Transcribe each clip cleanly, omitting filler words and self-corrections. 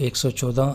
114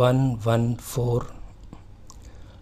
114।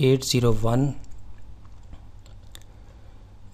801।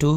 2।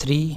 3।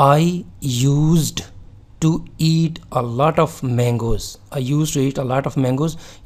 I used to eat a lot of mangoes. I used to eat a lot of mangoes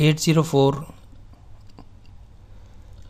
804।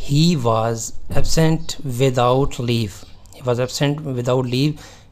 He was absent without leave. He was absent without leave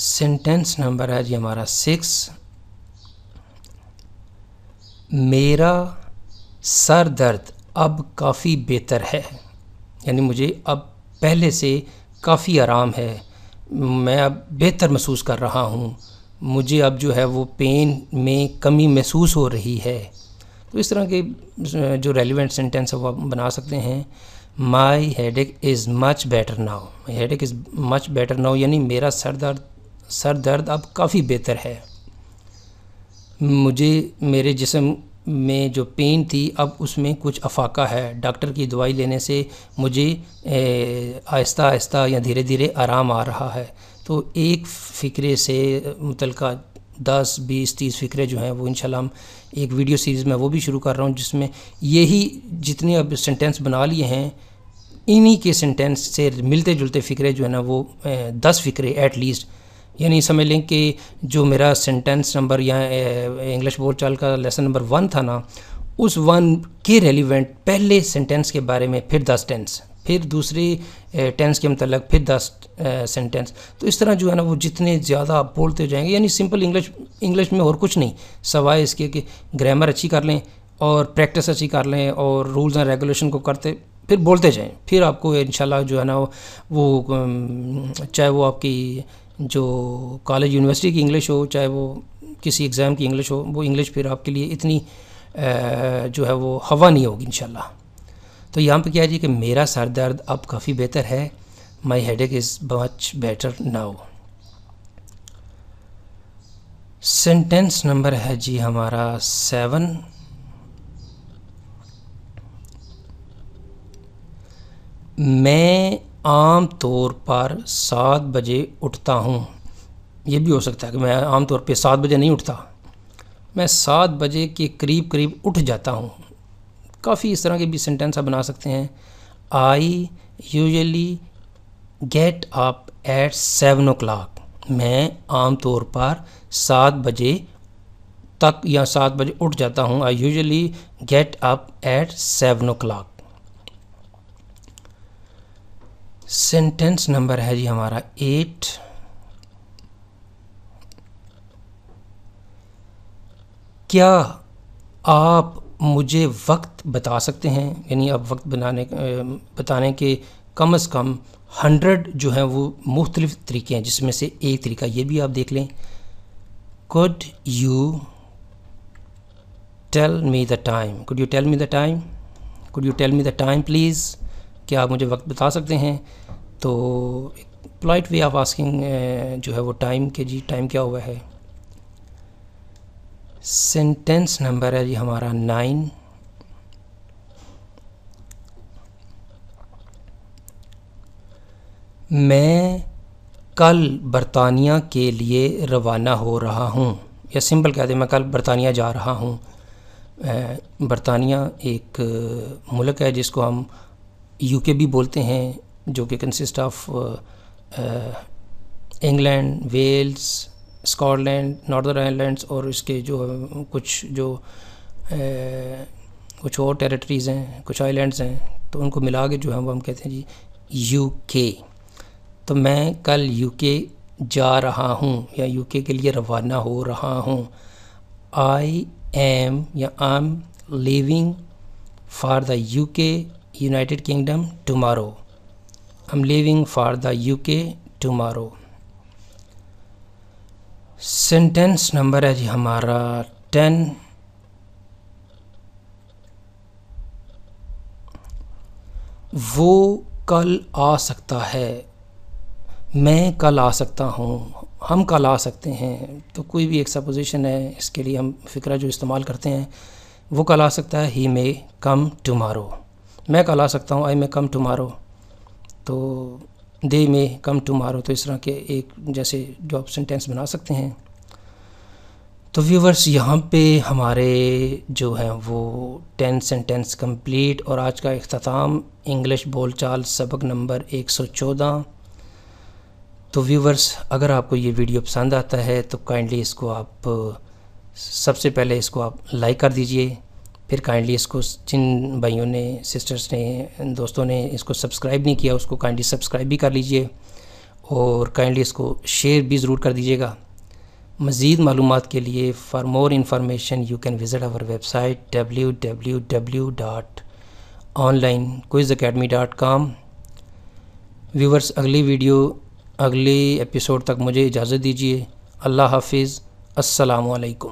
sentence number ہے جی ہمارا 6. میرا سر درد اب کافی بہتر ہے، یعنی مجھے اب پہلے سے کافی آرام ہے، میں اب بہتر محسوس کر رہا ہوں، مجھے اب جو ہے وہ پین میں کمی محسوس ہو رہی ہے. تو اس طرح کے جو ریلیونٹ سینٹینس ہے وہ آپ بنا سکتے ہیں. My head ache is much better now. My head ache is much better now یعنی میرا سر درد اب کافی بہتر ہے. مجھے میرے جسم میں جو پین تھی اب اس میں کچھ افاقہ ہے. ڈاکٹر کی دوائی لینے سے مجھے آہستہ آہستہ یا دھیرے دھیرے آرام آ رہا ہے. تو ایک فقرے سے متعلقہ 10 20 30 فقرے جو ہیں وہ انشاءاللہ ہم ایک ویڈیو سیریز میں وہ بھی شروع کر رہا ہوں، جس میں یہی جتنے اب سینٹینس بنا لیے ہیں انہی کے سینٹینس سے ملتے جلتے فقرے جو ہیں نا وہ 10 فقرے ایٹ لیسٹ، یعنی سمجھ لیں کہ جو میرا سینٹینس نمبر یا انگلش بول چال کا لیسن نمبر 1 تھا نا، اس 1 کے ریلیونٹ پہلے سینٹینس کے بارے میں پھر 10 ٹینس، پھر دوسرے ٹینس کے متعلق پھر 10 سینٹینس. تو اس طرح جو ہے نا وہ جتنے زیادہ آپ بولتے جائیں گے، یعنی سمپل انگلش میں اور کچھ نہیں سوائے اس کے کہ گرامر اچھی کر لیں اور پریکٹس اچھی کر لیں اور رولز اینڈ ریگولیشن کو کرتے پھر بولتے جائیں، پھر آپ کو انشاءاللہ جو ہے نا وہ چاہے وہ آپ کی جو کالج یونیورسٹی کی انگلش ہو، چاہے وہ کسی ایگزام کی انگلش ہو، وہ انگلش پھر آپ کے لیے اتنی جو ہے وہ ہوا نہیں ہوگی انشاءاللہ. تو یہاں پہ کیا ہے جی کہ میرا سر درد اب کافی بہتر ہے. My head ache is much better now. Sentence number ہے جی ہمارا 7. میں عام طور پر 7 بجے اٹھتا ہوں. یہ بھی ہو سکتا ہے کہ میں عام طور پہ 7 بجے نہیں اٹھتا، میں 7 بجے کے قریب اٹھ جاتا ہوں. کافی اس طرح کے بھی سینٹینس آپ بنا سکتے ہیں. I usually get up at 7 o'clock. میں عام طور پر 7 بجے تک یا 7 بجے اٹھ جاتا ہوں. I usually get up at 7 o'clock. Sentence number ہے جی ہمارا 8. کیا آپ مجھے وقت بتا سکتے ہیں؟ یعنی آپ وقت بتانے کے کم از کم 100 جو ہیں وہ مختلف طریقے ہیں، جس میں سے ایک طریقہ یہ بھی آپ دیکھ لیں. could you tell me the time? could you tell me the time? could you tell me the time please? کیا آپ مجھے وقت بتا سکتے ہیں؟ تو پولائٹ وے آف آسکنگ جو ہے وہ ٹائم کے جی ٹائم کیا ہوا ہے. سینٹینس نمبر ہے جی ہمارا 9. میں کل برطانیہ کے لیے روانہ ہو رہا ہوں. یا سمپل کہتے ہیں میں کل برطانیہ جا رہا ہوں. برطانیہ ایک ملک ہے جس کو ہم یو کے بھی بولتے ہیں، جو کہ consist of England, Wales, Scotland, Northern Irelands اور اس کے جو کچھ اور ٹیریٹریز ہیں، کچھ آئی لینڈز ہیں، تو ان کو ملا کے جو ہے وہ ہم کہتے ہیں جی یو کے. تو میں کل یو کے جا رہا ہوں یا یو کے لیے روانہ ہو رہا ہوں. آئی ایم یا I am leaving for the U K United Kingdom tomorrow. I am leaving for the U K tomorrow. Sentence number ہے جی ہمارا 10. وہ کل آ سکتا ہے. میں کل آ سکتا ہوں، ہم کل آ سکتے ہیں. تو کوئی بھی ایک سپوزیشن ہے، اس کے لیے ہم فقرہ جو استعمال کرتے ہیں، وہ کل آ سکتا ہے. ہی may come tomorrow. میں کل آ سکتا ہوں. آئی may come tomorrow. تو they may come tomorrow. تو اس طرح کے ایک جیسے جو آپ سینٹینس بنا سکتے ہیں. تو ویورز یہاں پہ ہمارے جو ہیں وہ 10 سینٹینس کمپلیٹ اور آج کا اختتام انگلش بول چال سبق نمبر 114. تو ویورز اگر آپ کو یہ ویڈیو پسند آتا ہے تو کائنڈلی اس کو آپ سب سے پہلے اس کو آپ لائک کر دیجئے. پھر کائنڈلی اس کو جن بھائیوں نے، سسٹرز نے، دوستوں نے اس کو سبسکرائب نہیں کیا اس کو کائنڈلی سبسکرائب بھی کر لیجئے. اور کائنڈلی اس کو شیئر بھی ضرور کر دیجیے گا۔ مزید معلومات کے لیے for more information you can visit our website www.onlinequizacademy.com۔ Viewers, اگلی ویڈیو اگلی ایپیسوڈ تک مجھے اجازت دیجیے۔ اللہ حافظ، السلام علیکم۔